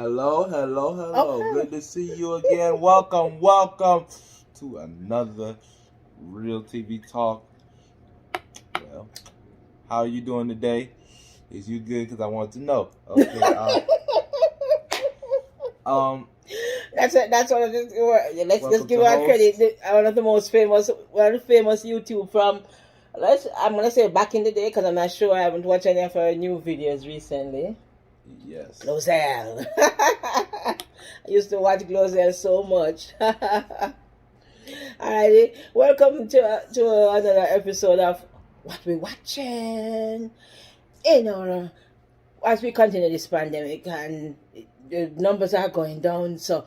Hello, hello, hello. Okay. Good to see you again. Welcome to another Real TV Talk. Well, how are you doing today? Is you good? Because I want to know. Okay. That's one of the. Let's Welcome just give to her host. credit. One of the most famous, one of the famous YouTube from. I'm gonna say back in the day because I'm not sure. I haven't watched any of her new videos recently. Yes. Glozell. I used to watch Glozell so much. Alrighty, welcome to another episode of What We're Watching. As we continue this pandemic and the numbers are going down, so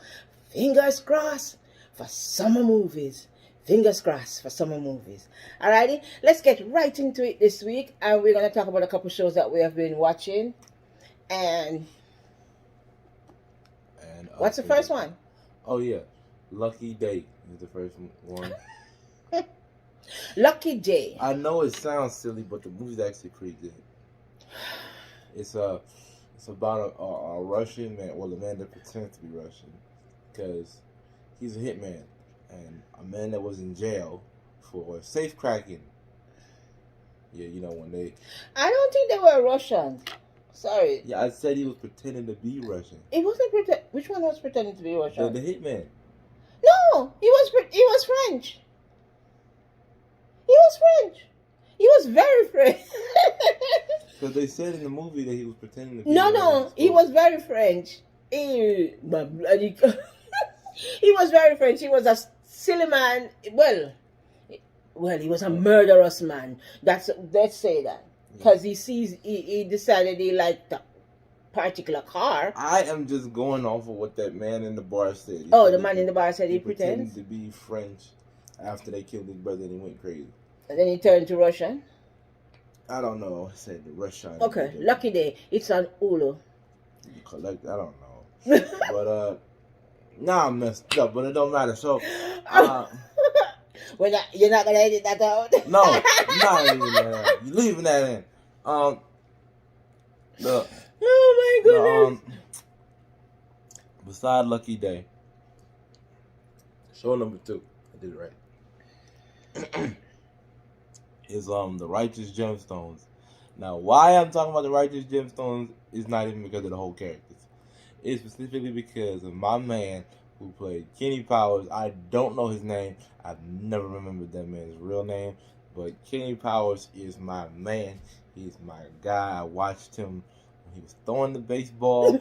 fingers crossed for summer movies. Fingers crossed for summer movies. Alrighty, let's get right into it this week, and we're gonna talk about a couple shows that we have been watching. And what's the first one? Oh yeah, Lucky Day is the first one. Lucky Day. I know it sounds silly, but the movie's actually pretty good. It's about a Russian man, well, a man that pretends to be Russian, because he's a hitman, and a man that was in jail for safe cracking. Yeah, you know when they. I don't think they were Russian. Sorry. Yeah, I said he was pretending to be Russian. It wasn't Which one was pretending to be Russian? The hitman. No, he was French. He was French. He was very French. Because they said in the movie that he was pretending to be. No, he was very French. He was very French. He was a silly man. Well, he was a murderous man. Let's say that. Because he decided he liked a particular car. I am just going off of what that man in the bar said. The man in the bar said he pretended to be French after they killed his brother and he went crazy. And then he turned to Russian? I don't know. I said the Russian. Okay, Lucky Day. It's on Hulu. You collect, I don't know. But, now I'm messed up, but it don't matter. So, you're not going to edit that out? No, I'm not editing that out. You're leaving that in. Oh my goodness. Beside Lucky Day, show number 2, I did it right, is The Righteous Gemstones. Now, why I'm talking about The Righteous Gemstones is not even because of the whole characters. It's specifically because of my man who played Kenny Powers. I don't know his name. I've never remembered that man's real name. But Kenny Powers is my man. He's my guy. I watched him when he was throwing the baseball.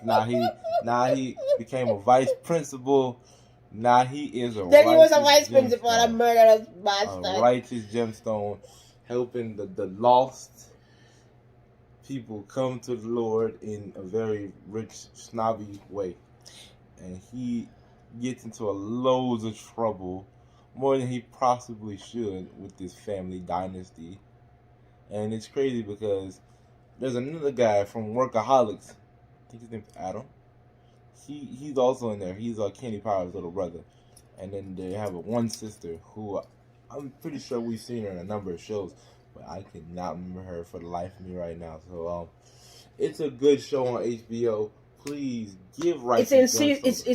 now he became a vice principal. Now he is a Then he was a vice principal and a murderous bastard. A righteous gemstone, helping the lost people come to the Lord in a very rich, snobby way. And he gets into loads of trouble, more than he possibly should, with this family dynasty. And it's crazy because there's another guy from Workaholics, I think his name's Adam. He's also in there. He's Kenny Powers' little brother. And then they have one sister who I'm pretty sure we've seen her in a number of shows, but I cannot remember her for the life of me right now. So it's a good show on HBO. Please give It's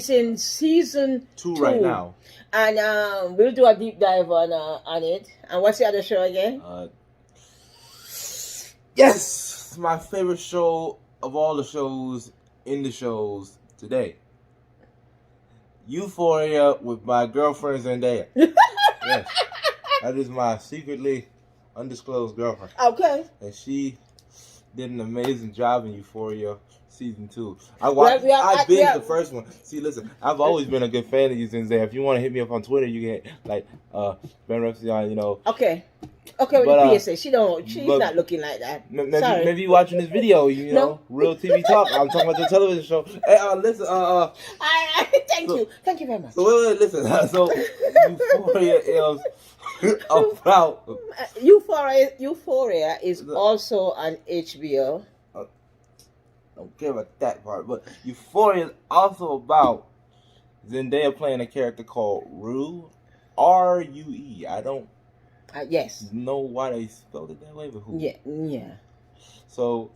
in season 2 right now, and we'll do a deep dive on it. And what's the other show again? Yes, my favorite show of all the shows in the shows today. Euphoria with my girlfriend Zendaya. Yes, that is my secretly undisclosed girlfriend. Okay. And she did an amazing job in Euphoria season 2. I binged the first one. See, listen, I've always been a good fan of you, Zendaya. If you want to hit me up on Twitter, you can Ben Repsion, you know. Okay. Okay, with the PSA, she's not looking like that. Maybe you're watching this video, you know, Real TV Talk. I'm talking about the television show. Hey, listen, Thank you very much. So wait, listen. So Euphoria is about Euphoria is also on HBO. Don't care about that part, but Euphoria is also about Zendaya playing a character called Rue, Rue. I don't. Yes. Know why they spelled it that way, but who? Yeah. So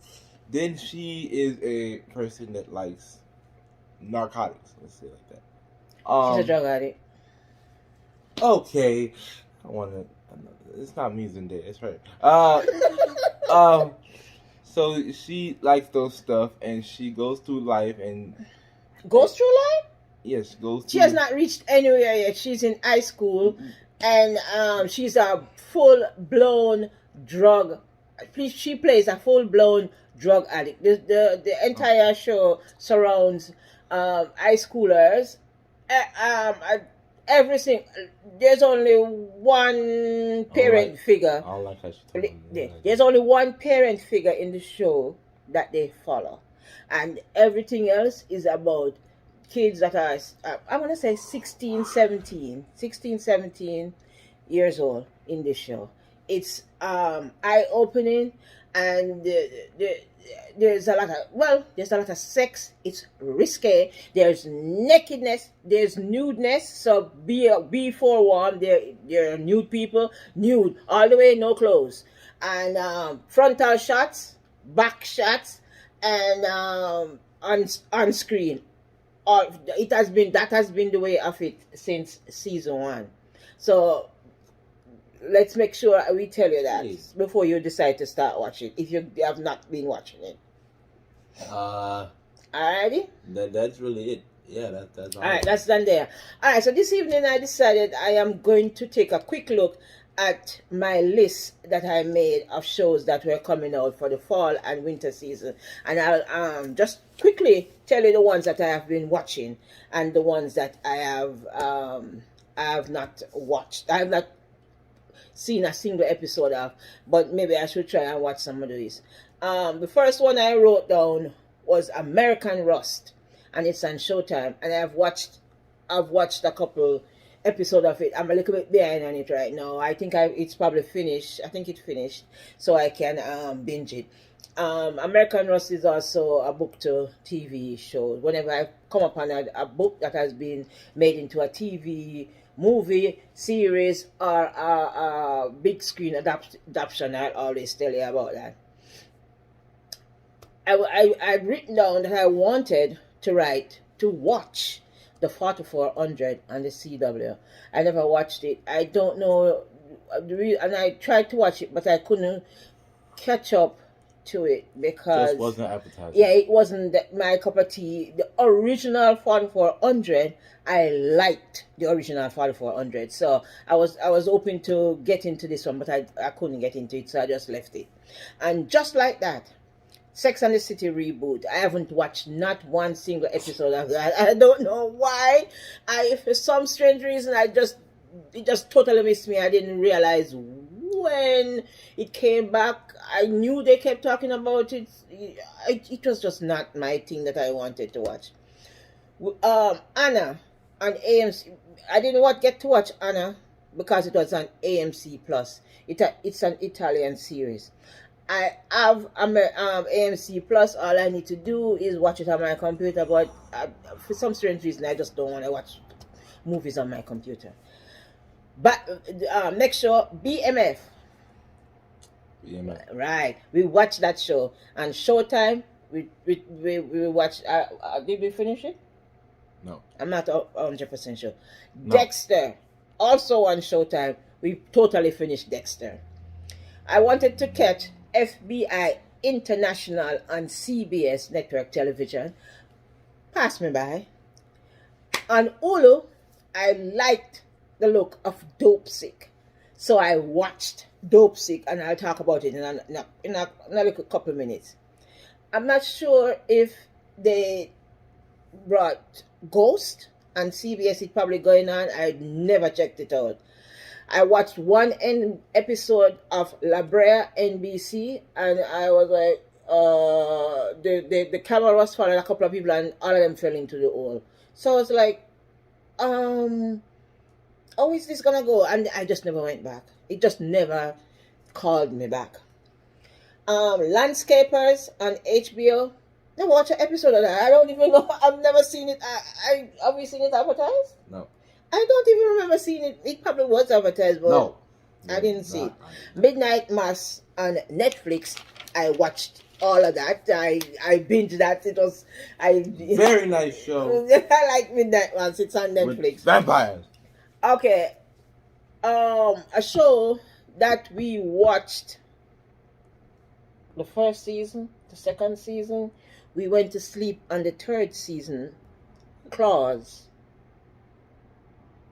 then she is a person that likes narcotics. Let's say it like that. She's a drug addict. Okay, I want to. It's not me, Zendaya. It's her. So she likes those stuff, and she goes through life, and Goes through life? yes, goes. She has not reached anywhere yet. She's in high school, and she's a full-blown drug. She plays a full-blown drug addict. The entire show surrounds high schoolers. Everything. There's only one parent figure. I don't like how she told me. There's only one parent figure in the show that they follow, and everything else is about kids that are, I want to say 16, 17 years old in this show. It's eye-opening, and there's a lot of sex. It's risque. There's nakedness. There's nudeness. So be forewarned. There are nude people, nude all the way, no clothes, and frontal shots, back shots, and on screen. That has been the way of it since season 1. So let's make sure we tell you that before you decide to start watching, if you have not been watching it. Alrighty? That's really it. Yeah, that's all. Alright, that's done there. Alright, so this evening I decided I am going to take a quick look at my list that I made of shows that were coming out for the fall and winter season, and I'll just quickly tell you the ones that I have been watching and the ones that I have not watched. I have not seen a single episode of, but maybe I should try and watch some of these. The first one I wrote down was American Rust, and it's on Showtime, and I've watched a couple episode of it. I'm a little bit behind on it right now. I think it's probably finished. I think it finished, so I can binge it. American Rust is also a book to TV show. Whenever I come upon a book that has been made into a TV movie, series, or a big screen adaptation, I'll always tell you about that. I've written down that I wanted to watch the 4400 on the CW. I never watched it. I don't know, and I tried to watch it, but I couldn't catch up to it because just wasn't appetizing. Yeah, it wasn't my cup of tea. The original 4400, I liked the original 4400, so I was hoping to get into this one, but I couldn't get into it, so I just left it. And just like that, Sex and the City reboot. I haven't watched not one single episode of that. I don't know why. For some strange reason, it just totally missed me. I didn't realize when it came back. I knew they kept talking about it. It was just not my thing that I wanted to watch. Anna on AMC. I didn't get to watch Anna because it was on AMC Plus. It's an Italian series. I have AMC Plus. All I need to do is watch it on my computer, but for some strange reason, I just don't want to watch movies on my computer. But next show, BMF. BMF. Right. We watched that show on Showtime. We watched. Did we finish it? No. I'm not 100% sure. No. Dexter, also on Showtime. We totally finished Dexter. I wanted to catch FBI International on CBS network television. Passed me by. On Hulu, I liked the look of Dopesick, so I watched Dopesick, and I'll talk about it in a little couple minutes. I'm not sure if they brought Ghost on CBS. It's probably going on. I never checked it out. I watched one episode of La Brea NBC, and I was like, the camera was following a couple of people, and all of them fell into the hole. So I was like, how is this gonna go? And I just never went back. It just never called me back. Landscapers on HBO. Never watched an episode of that. I don't even know. I've never seen it. Have we seen it advertised? No. I don't even remember seeing it. It probably was advertised, but no. I didn't see it. Midnight Mass on Netflix. I watched all of that. I binged that. It was Very nice show I like Midnight Ones. It's on with Netflix. vampires. Okay. A show that we watched the first season, the second season. We went to sleep on the third season. Claws.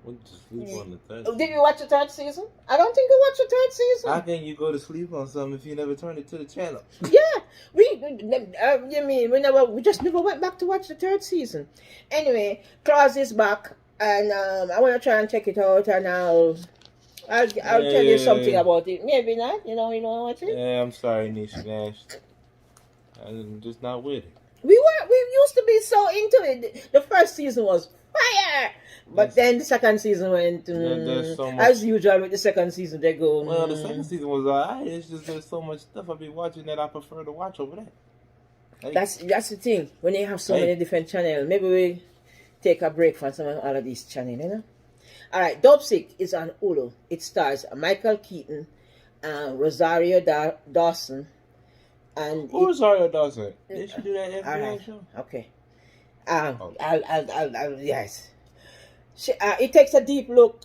Went to sleep on the third. Did you watch the third season? I don't think you watched the third season. How can you go to sleep on something if you never turned it to the channel? Yeah, you mean we just never went back to watch the third season. Anyway, Claus is back, and I want to try and check it out, and I'll tell you something about it. Maybe not. You don't watch it. Yeah, I'm sorry, Nisha Nash. I'm just not with it. We used to be so into it. The first season was fire, but then the second season went. There's so much. As usual with the second season, they go. Well, the second season was alright. It's just there's so much stuff I be watching that I prefer to watch over there. Hey. That's the thing. When you have so many different channels, maybe we take a break from some of all of these channels, you know. All right, Dope Sick is on Hulu. It stars Michael Keaton, Rosario Dawson, and Who Rosario Dawson? Did she do that FBI show? Okay. I'll yes. It takes a deep look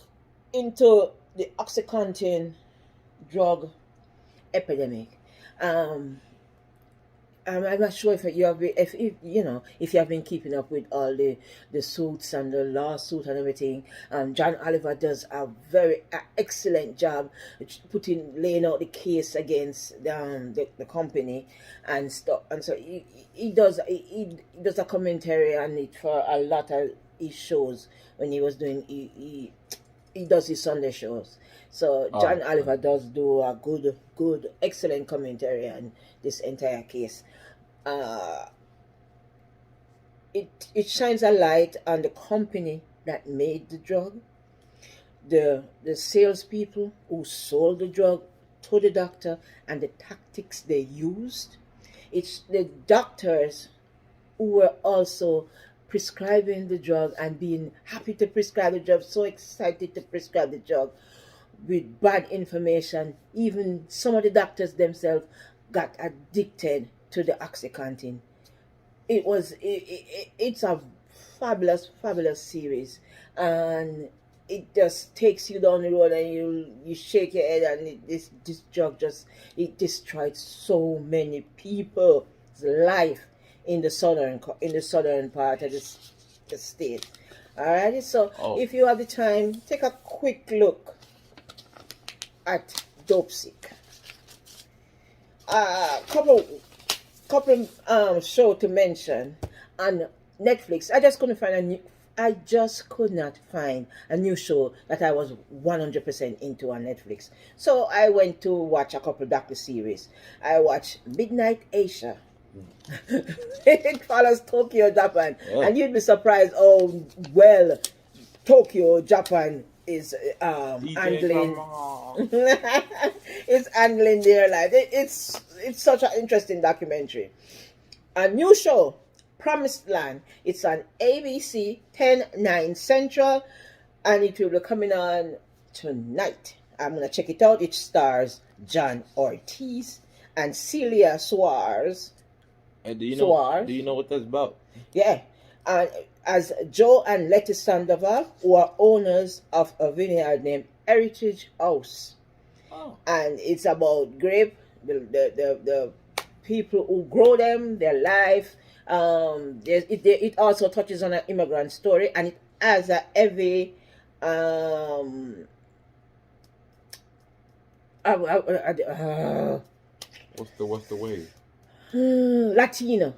into the OxyContin drug epidemic. I'm not sure if you have been keeping up with all the suits and the lawsuit and everything. John Oliver does a very excellent job laying out the case against the company and stuff. And so he does a commentary on it for a lot of his shows when he was doing he does his Sunday shows. So John Oliver does do a good excellent commentary on this entire case. It shines a light on the company that made the drug, the salespeople who sold the drug to the doctor, and the tactics they used. It's the doctors who were also prescribing the drug and being happy to prescribe the drug, so excited to prescribe the drug with bad information. Even some of the doctors themselves got addicted to the OxyContin. It's a fabulous series, and it just takes you down the road and you shake your head, and this drug it destroyed so many people's life in the southern part of the state. Alright, so if you have the time, take a quick look at Dope Sick. Couple show to mention on Netflix. I just could not find a new show that I was 100% into on Netflix. So I went to watch a couple docu-series. I watched Midnight Asia. It follows Tokyo, Japan. Yeah. And you'd be surprised how well Tokyo, Japan is handling it's handling their life. It's such an interesting documentary. A new show, Promised Land. It's on ABC 10/9 Central, and it will be coming on tonight. I'm gonna check it out. It stars John Ortiz and Celia Suarez. And do you know what that's about? Yeah. As Joe and Letty Sandoval, who are owners of a vineyard named Heritage House. Oh. And it's about grape, the people who grow them, their life. It also touches on an immigrant story, and it has a heavy what's the wave? Latino.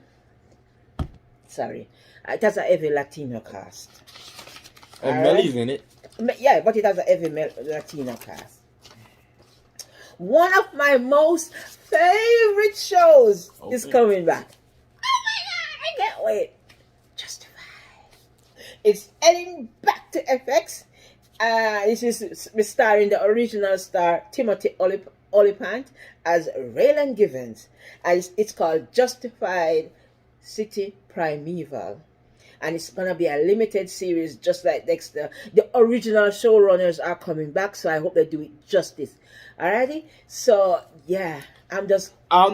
Sorry. It has a heavy Latino cast. And Melly's in it. Yeah, but it has a heavy Latino cast. One of my most favorite shows is coming back. Oh my God, I can't wait. Justified. It's heading back to FX. This is starring the original star Timothy Olyphant as Raylan Givens. And it's called Justified City Primeval. and it's gonna be a limited series, just like Dexter. The original showrunners are coming back, so I hope they do it justice. Alrighty, so yeah, I'm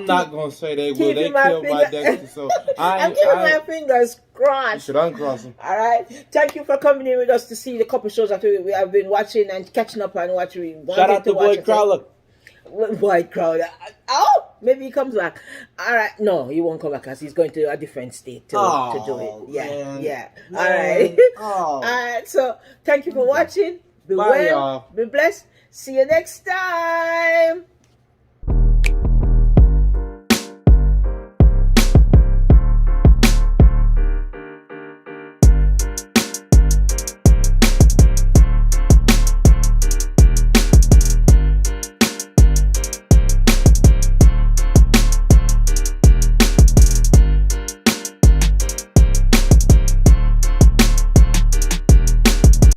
not gonna say they will. They keeping my killed my finger- Dexter, so I'm keeping my fingers you crossed. should uncross them. All right. Thank you for coming in with us to see the couple shows that we have been watching and catching up on what we wanted Shout out to to watch. Boyd Crowler. White Crowder. Oh, maybe he comes back. All right. No, he won't come back because he's going to a different state to do it. Yeah. Man. Yeah. Man. All right. Oh. All right. So thank you for watching. Be Bye, well. y'all. Be blessed. See you next time.